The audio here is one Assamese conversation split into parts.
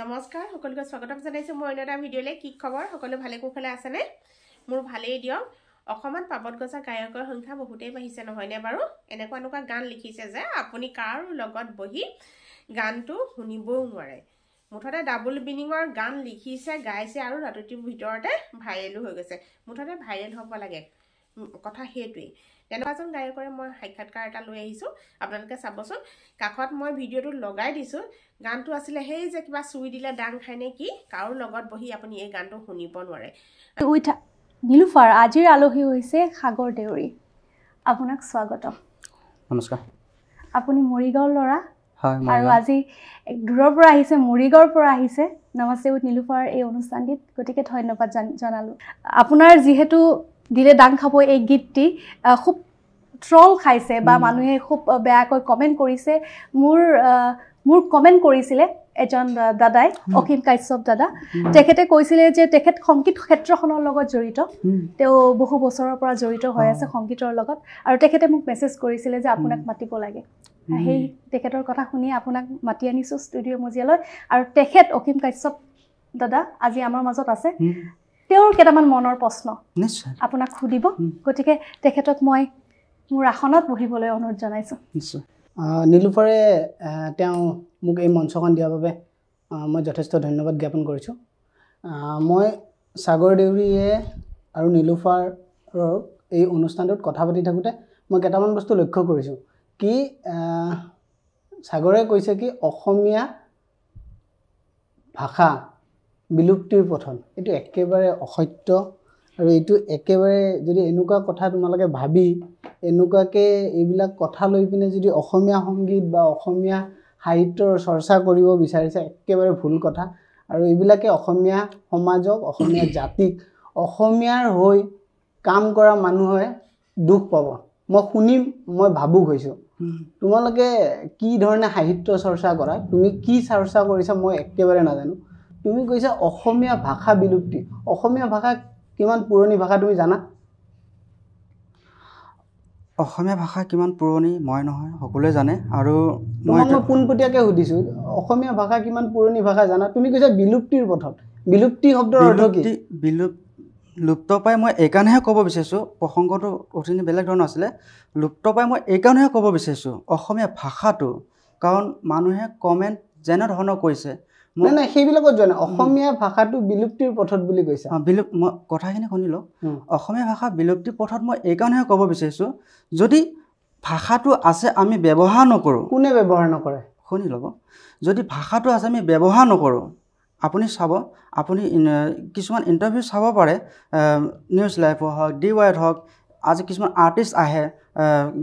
নমস্কাৰ সকলোকে স্বাগতম জনাইছো মই অন্য এটা ভিডিঅ'লে কি খবৰ সকলো ভালে কুশলে আছেনে মোৰ ভালেই দিয়ক অসমত পাবত গছা গায়কৰ সংখ্যা বহুতেই বাঢ়িছে নহয়নে বাৰু এনেকুৱা গান লিখিছে যে আপুনি কাৰ লগত বহি গানটো শুনিবও নোৱাৰে মুঠতে ডাবল মিনিঙৰ গান লিখিছে গাইছে আৰু ৰাতিটোৰ ভিতৰতে ভাইৰেল হৈ গৈছে মুঠতে ভাইৰেল হ'ব লাগে কথা হেতুই তেনেকুৱাজন গায়কৰে মই সাক্ষাৎকাৰ এটা লৈ আহিছো আপোনালোকে চাবচোন কাখত মই ভিডিঅ'টো লগাই দিছো গানটো আছিল হেই যে কিবা সুই দিলে ডাং খাইনে কি কাৰ লগত বহি আপুনি এই গানটো শুনিব নোৱাৰে উইঠা নীলুফাৰ আজিৰ আলহী হৈছে সাগৰ দেউৰী আপোনাক স্বাগতম নমস্কাৰ আপুনি মৰিগাঁওৰ ল'ৰা হয় আৰু আজি দূৰৰ পৰা আহিছে মৰিগাঁওৰ পৰা আহিছে নমস্তে উইথ নীলুফাৰ এই অনুষ্ঠানটিত গতিকে ধন্যবাদ জনালো আপোনাৰ যিহেতু দিলে ডাং খাব এই গীতটি খুব ট্ৰল খাইছে বা মানুহে খুব বেয়াকৈ কমেন্ট কৰিছে মোৰ কমেন্ট কৰিছিলে এজন দাদাই অখিম কাশ্যপ দাদা তেখেতে কৈছিলে যে তেখেত সংগীত ক্ষেত্ৰখনৰ লগত জড়িত তেওঁ বহু বছৰৰ পৰা জড়িত হৈ আছে সংগীতৰ লগত আৰু তেখেতে মোক মেছেজ কৰিছিলে যে আপোনাক মাতিব লাগে সেই তেখেতৰ কথা শুনি আপোনাক মাতি আনিছো ষ্টুডিঅ মজিয়ালৈ আৰু তেখেত অখিম কাশ্যপ দাদা আজি আমাৰ মাজত আছে তেওঁৰ কেইটামান মনৰ প্ৰশ্ন নিশ্চয় আপোনাক খুদিব গতিকে তেখেতক মই মোৰ আসনত বহিবলৈ অনুৰোধ জনাইছো নিশ্চয় নীলুফাৰে তেওঁ মোক এই মঞ্চখন দিয়াৰ বাবে মই যথেষ্ট ধন্যবাদ জ্ঞাপন কৰিছোঁ মই সাগৰ দেউৰীয়ে আৰু নীলুফাৰৰ এই অনুষ্ঠানটোত কথা পাতি থাকোঁতে মই কেইটামান বস্তু লক্ষ্য কৰিছোঁ কি সাগৰে কৈছে কি অসমীয়া ভাষা বিলুপ্তিৰ পথত এইটো একেবাৰে অসত্য আৰু এইটো একেবাৰে যদি এনেকুৱা কথা তোমালোকে ভাবি এনেকুৱাকৈ এইবিলাক কথা লৈ পিনে যদি অসমীয়া সংগীত বা অসমীয়া সাহিত্যৰ চৰ্চা কৰিব বিচাৰিছে একেবাৰে ভুল কথা আৰু এইবিলাকে অসমীয়া সমাজক অসমীয়া জাতিক অসমীয়াৰ হৈ কাম কৰা মানুহে দুখ পাব মই শুনিম মই ভাবুক হৈছোঁ তোমালোকে কি ধৰণে সাহিত্য চৰ্চা কৰা তুমি কি চৰ্চা কৰিছা মই একেবাৰে নাজানো তুমি কৈছা অসমীয়া ভাষা বিলুপ্তি অসমীয়া ভাষা কিমান পুৰণি ভাষা তুমি জানা অসমীয়া ভাষা কিমান পুৰণি মই নহয় সকলোৱে জানে আৰু মই পোনপটীয়াকৈ সুধিছোঁ অসমীয়া ভাষা কিমান পুৰণি ভাষা জানা তুমি কৈছা বিলুপ্তিৰ পথত বিলুপ্তি শব্দৰ অৰ্থ কি লুপ্ত পাই মই এইকাৰণেহে ক'ব বিচাৰিছোঁ প্ৰসংগটো অথনি বেলেগ ধৰণৰ আছিলে লুপ্ত পাই মই এইকাৰণেহে ক'ব বিচাৰিছোঁ অসমীয়া ভাষাটো কাৰণ মানুহে কমেণ্ট যেনেধৰণৰ কৰিছে নাই সেইবিলাকত যোৱা নাই অসমীয়া ভাষাটো বিলুপ্তিৰ পথত বুলি কৈছে মই কথাখিনি শুনি লওক অসমীয়া ভাষা বিলুপ্তিৰ পথত মই এইকাৰণেহে ক'ব বিচাৰিছোঁ যদি ভাষাটো আছে আমি ব্যৱহাৰ নকৰোঁ কোনে ব্যৱহাৰ নকৰে শুনি ল'ব যদি ভাষাটো আছে আমি ব্যৱহাৰ নকৰোঁ আপুনি চাব আপুনি কিছুমান ইণ্টাৰভিউ চাব পাৰে নিউজ লাইভৰ হওক DY হওক আজি কিছুমান আৰ্টিষ্ট আহে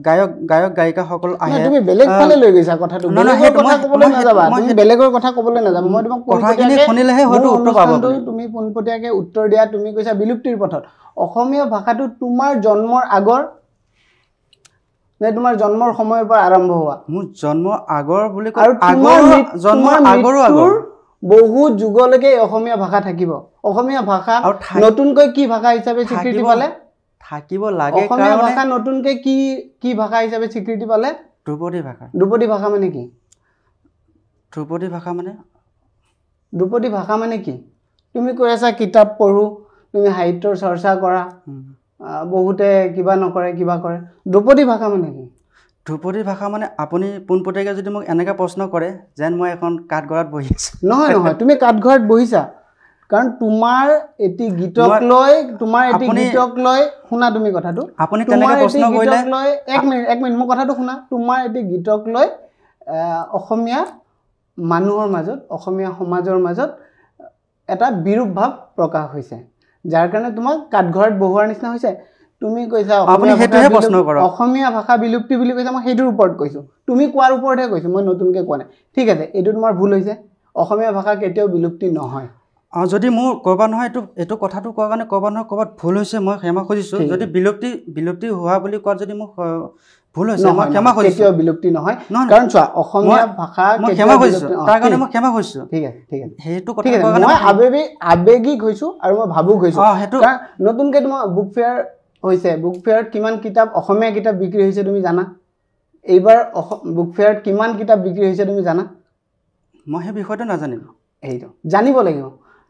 গায়ক গায়িকাসকল আহে তুমি বেলেগ ফালে লৈ গৈছা কথাটো বেলেগৰ কথা ক'বলৈ নাযাবা তুমি বেলেগৰ কথা ক'বলৈ নাযাবা মই তোমাক কথাখিনি শুনিলেহে হয়তো উত্তৰ পাব তুমি পোনপটীয়াকৈ উত্তৰ দিয়া তুমি কৈছা বিলুপ্তিৰ পথত অসমীয়া ভাষাটো তোমাৰ জন্মৰ আগৰ নে তোমাৰ জন্মৰ সময়ৰ পৰা আৰম্ভ হোৱা মোৰ জন্মৰ আগৰ বুলি কয় আগৰ বহু যুগলৈকে অসমীয়া ভাষা থাকিব অসমীয়া ভাষা নতুনকৈ কি ভাষা হিচাপে স্বীকৃতি পালে থাকিব লাগে অসমীয়া ভাষা নতুনকৈ কি ভাষা হিচাপে স্বীকৃতি পালে ধ্ৰুপদী ভাষা মানে কি ধ্ৰুপদী ভাষা মানে কি তুমি কৈ আছা কিতাপ পঢ়ো তুমি সাহিত্যৰ চৰ্চা কৰা বহুতে কিবা নকৰে কিবা কৰে ধ্ৰুপদী ভাষা মানে কি ধ্ৰুপদী ভাষা মানে আপুনি পোনপটীয়াকৈ যদি মোক এনেকৈ প্ৰশ্ন কৰে যেন মই এখন কাঠগড়াত বহি আছোঁ নহয় তুমি কাঠগড়াত বহিছা কাৰণ তোমাৰ এটি গীতক লৈ শুনা তুমি কথাটো আপুনি তেনেকৈ প্ৰশ্ন কৰিলে এক মিনিট মই কথাটো শুনা তোমাৰ এটি গীতক লৈ অসমীয়া মানুহৰ মাজত অসমীয়া সমাজৰ মাজত এটা বিৰূপ ভাৱ প্ৰকাশ হৈছে যাৰ কাৰণে তোমাক কাঠগড়াত বহোৱাৰ নিচিনা হৈছে তুমি কৈছা অসমীয়া ভাষা বিলুপ্তি বুলি কৈছা মই সেইটোৰ ওপৰত কৈছোঁ তুমি কোৱাৰ ওপৰতহে কৈছোঁ মই নতুনকৈ কোৱা নাই ঠিক আছে এইটো তোমাৰ ভুল হৈছে অসমীয়া ভাষা কেতিয়াও বিলুপ্তি নহয় যদি মোৰ ক'ৰবাত নহয় এইটো কথাটো কোৱাৰ কাৰণে ক'ৰবাত ভুল হৈছে মই ক্ষমা খুজিছোঁ যদি বিলুপ্তি হোৱা বুলি কোৱাত যদি মোক ভুল হৈছে মই ক্ষমা খুজিছোঁ কেতিয়াও বিলুপ্তি নহয় কাৰণ চোৱা অসমীয়া ভাষা মই ক্ষমা খুজিছোঁ তাৰ কাৰণে মই ক্ষমা খুজিছোঁ ঠিক আছে সেইটো কথা মই আৱেগিক হৈছোঁ আৰু মই ভাবুক হৈছোঁ সেইটো নতুনকৈ তোমাৰ বুক ফেয়াৰ হৈছে বুক ফেয়াৰত কিমান কিতাপ অসমীয়া কিতাপ বিক্ৰী হৈছে তুমি জানা এইবাৰ বুক ফেয়াৰত কিমান কিতাপ বিক্ৰী হৈছে তুমি জানা মই সেই বিষয়টো নাজানিম সেইটো জানিব লাগিব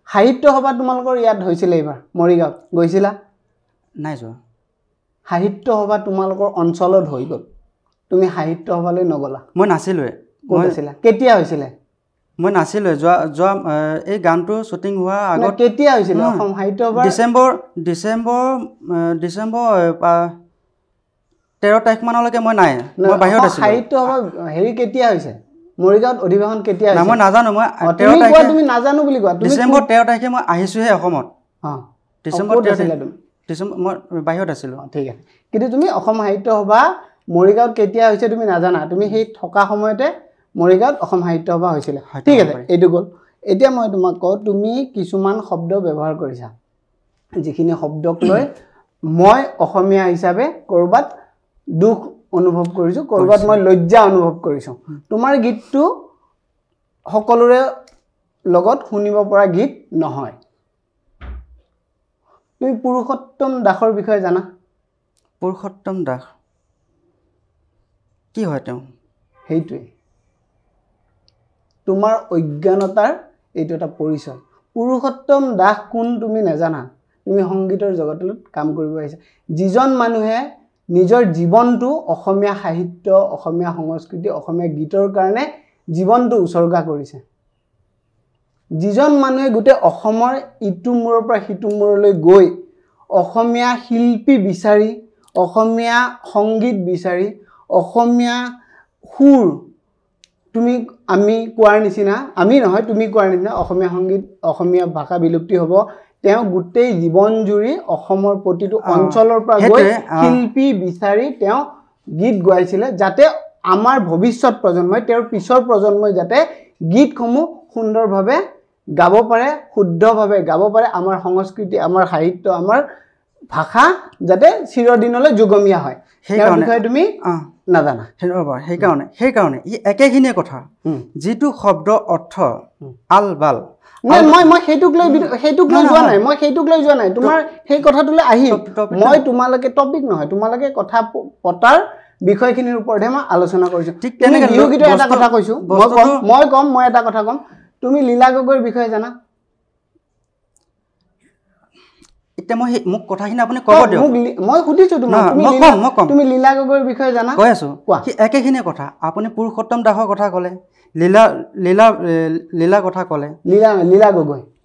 সাহিত্য সভা তোমালোকৰ ইয়াত হৈছিলে এইবাৰ মৰিগাঁৱত গৈছিলা নাই যোৱা সাহিত্য সভা তোমালোকৰ অঞ্চলত হৈ গ'ল তুমি সাহিত্য সভালৈ নগলা মই নাছিলোৱে ক'ত আছিলা কেতিয়া হৈছিলে মই নাছিলোৱে যোৱা এই গানটো শ্বুটিং হোৱাৰ আগত কেতিয়া হৈছিলে অসম সাহিত্য সভা ডিচেম্বৰ 13 তাৰিখ মানলৈকে মই নাই মই বাহিৰত আছিলোঁ সাহিত্য সভা হেৰি কেতিয়া হৈছে মৰিগাঁৱত অধিৱেশন কেতিয়া হৈছে মই নাজানো মই 13 তাৰিখে তুমি নাজানো বুলি কোৱা ডিচেম্বৰ 13 তাৰিখে মই আহিছোহে অসমত ডিচেম্বৰ 13 তুমি ডিচেম্বৰ মই বাহিৰত আছিলোঁ ঠিক আছে কিন্তু তুমি অসম সাহিত্য সভা মৰিগাঁৱত কেতিয়া হৈছে তুমি নাজানা তুমি সেই থকা সময়তে মৰিগাঁৱত অসম সাহিত্য সভা হৈছিলে ঠিক আছে এইটো গ'ল এতিয়া মই তোমাক কওঁ তুমি কিছুমান শব্দ ব্যৱহাৰ কৰিছা যিখিনি শব্দক লৈ মই অসমীয়া হিচাপে ক'ৰবাত দুখ অনুভৱ কৰিছোঁ ক'ৰবাত মই লজ্জা অনুভৱ কৰিছোঁ তোমাৰ গীতটো সকলোৰে লগত শুনিব পৰা গীত নহয় তুমি পুৰুষোত্তম দাসৰ বিষয়ে জানা পুৰুষোত্তম দাস কি হয় তেওঁ সেইটোৱে তোমাৰ অজ্ঞানতাৰ এইটো এটা পৰিচয় পুৰুষোত্তম দাস কোন তুমি নাজানা তুমি সংগীতৰ জগতত কাম কৰিব আহিছা যিজন মানুহে নিজৰ জীৱনটো অসমীয়া সাহিত্য অসমীয়া সংস্কৃতি অসমীয়া গীতৰ কাৰণে জীৱনটো উৎসৰ্গা কৰিছে যিজন মানুহে গোটেই অসমৰ ইটো মূৰৰ পৰা সিটো মূৰলৈ গৈ অসমীয়া শিল্পী বিচাৰি অসমীয়া সংগীত বিচাৰি অসমীয়া সুৰ তুমি আমি কোৱাৰ নিচিনা আমি নহয় তুমি কোৱাৰ নিচিনা অসমীয়া সংগীত অসমীয়া ভাষা বিলুপ্তি হ'ব তেওঁ গোটেই জীৱন জুৰি অসমৰ প্ৰতিটো অঞ্চলৰ পৰা গৈ শিল্পী বিচাৰি তেওঁ গীত গাইছিলে যাতে আমাৰ ভৱিষ্যত প্ৰজন্মই তেওঁৰ পিছৰ প্ৰজন্মই যাতে গীতসমূহ সুন্দৰভাৱে গাব পাৰে শুদ্ধভাৱে গাব পাৰে আমাৰ সংস্কৃতি আমাৰ সাহিত্য আমাৰ ভাষা যাতে চিৰদিনলৈ যুগমীয়া হয় সেই বিষয়ে তুমি নাজানা সেইকাৰণে ই একেখিনিয়ে কথা যিটো শব্দ অৰ্থ আল বাল মই সেইটোক লৈ যোৱা নাই তোমাৰ সেই কথাটোলৈ আহিম মই তোমালোকে টপিক নহয় তোমালোকে কথা পতাৰ বিষয়খিনিৰ ওপৰতহে মই আলোচনা কৰিছোঁ ঠিক তেনেকৈ বিহু গীতৰ এটা কথা কৈছোঁ মই এটা কথা ক'ম তুমি লীলা গগৈৰ বিষয়ে জানা এতিয়া মই মোক কথাখিনি আপুনি ক'ব দিয়ক মই সুধিছোঁ তোমাক তুমি লীলা গগৈৰ বিষয়ে জানা কৈ আছোঁ একেখিনিয়ে কথা আপুনি পুৰুষোত্তম দাসৰ কথা ক'লে লীলা কথা ক'লে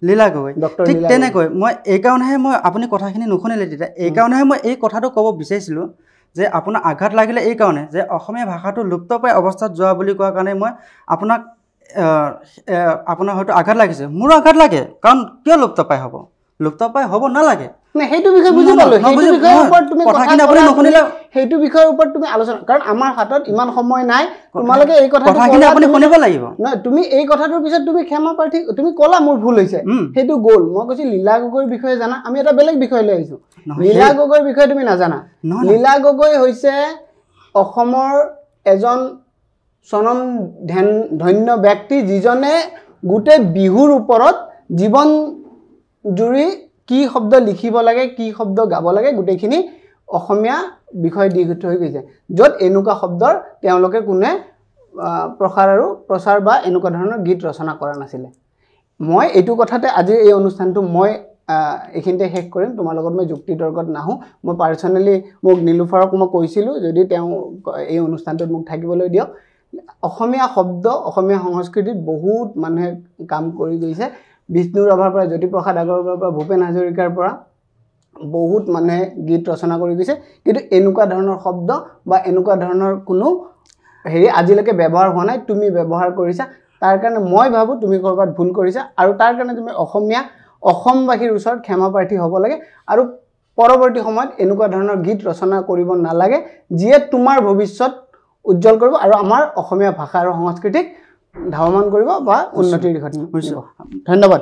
লীলা গগৈ ঠিক তেনেকৈ মই এইকাৰণেহে মই আপুনি কথাখিনি নুশুনিলে তেতিয়া এইকাৰণেহে মই এই কথাটো ক'ব বিচাৰিছিলোঁ যে আপোনাৰ আঘাত লাগিলে এইকাৰণে যে অসমীয়া ভাষাটো লুপ্তপ্ৰায় অৱস্থাত যোৱা বুলি কোৱাৰ কাৰণে মই আপোনাক আপোনাৰ হয়তো আঘাত লাগিছে মোৰো আঘাত লাগে কাৰণ কিয় লুপ্তপ্ৰায় হ'ব নালাগে সেইটো বিষয়ে বুজি পালোঁ সেইটো বিষয়ৰ ওপৰত তুমি আলোচনা কাৰণ আমাৰ হাতত ইমান সময় নাই তোমালোকে এই কথাখিনি আপুনি শুনিব লাগিব নহয় তুমি এই কথাটোৰ পিছত তুমি ক্ষমা প্ৰাৰ্থী তুমি ক'লা মোৰ ভুল হৈছে সেইটো গ'ল মই কৈছোঁ লীলা গগৈৰ বিষয়ে জানা আমি এটা বেলেগ বিষয় লৈ আহিছোঁ লীলা গগৈৰ বিষয়ে তুমি নাজানা লীলা গগৈ হৈছে অসমৰ এজন স্বনাম ধন্য ব্যক্তি যিজনে গোটেই বিহুৰ ওপৰত জীৱন জুৰি কি শব্দ লিখিব লাগে কি শব্দ গাব লাগে গোটেইখিনি অসমীয়া বিষয় দি থৈ গৈছে য'ত এনেকুৱা শব্দৰ তেওঁলোকে কোনে প্ৰচাৰ বা এনেকুৱা ধৰণৰ গীত ৰচনা কৰা নাছিলে মই এইটো কথাতে আজি এই অনুষ্ঠানটো মই এইখিনিতে শেষ কৰিম তোমাৰ লগত মই যুক্তি তৰ্কত নাহোঁ মই পাৰ্চনেলি মোক নীলোফাৰক মই কৈছিলোঁ যদি তেওঁ এই অনুষ্ঠানটোত মোক থাকিবলৈ দিয়ক অসমীয়া শব্দ অসমীয়া সংস্কৃতিত বহুত মানুহে কাম কৰি গৈছে বিষ্ণু ৰাভাৰ পৰা জ্যোতিপ্ৰসাদ আগৰৱালাৰ পৰা ভূপেন হাজৰিকাৰ পৰা বহুত মানুহে গীত ৰচনা কৰি গৈছে কিন্তু এনেকুৱা ধৰণৰ শব্দ বা এনেকুৱা ধৰণৰ কোনো হেৰি আজিলৈকে ব্যৱহাৰ হোৱা নাই তুমি ব্যৱহাৰ কৰিছা তাৰ কাৰণে মই ভাবোঁ তুমি ক'ৰবাত ভুল কৰিছা আৰু তাৰ কাৰণে তুমি অসমবাসীৰ ওচৰত ক্ষমা প্ৰাৰ্থী হ'ব লাগে আৰু পৰৱৰ্তী সময়ত এনেকুৱা ধৰণৰ গীত ৰচনা কৰিব নালাগে যিয়ে তোমাৰ ভৱিষ্যত উজ্জ্বল কৰিব আৰু আমাৰ অসমীয়া ভাষা আৰু সংস্কৃতিক ধাৱমান কৰিব বা উন্নতিৰ দিশত নিব ধন্যবাদ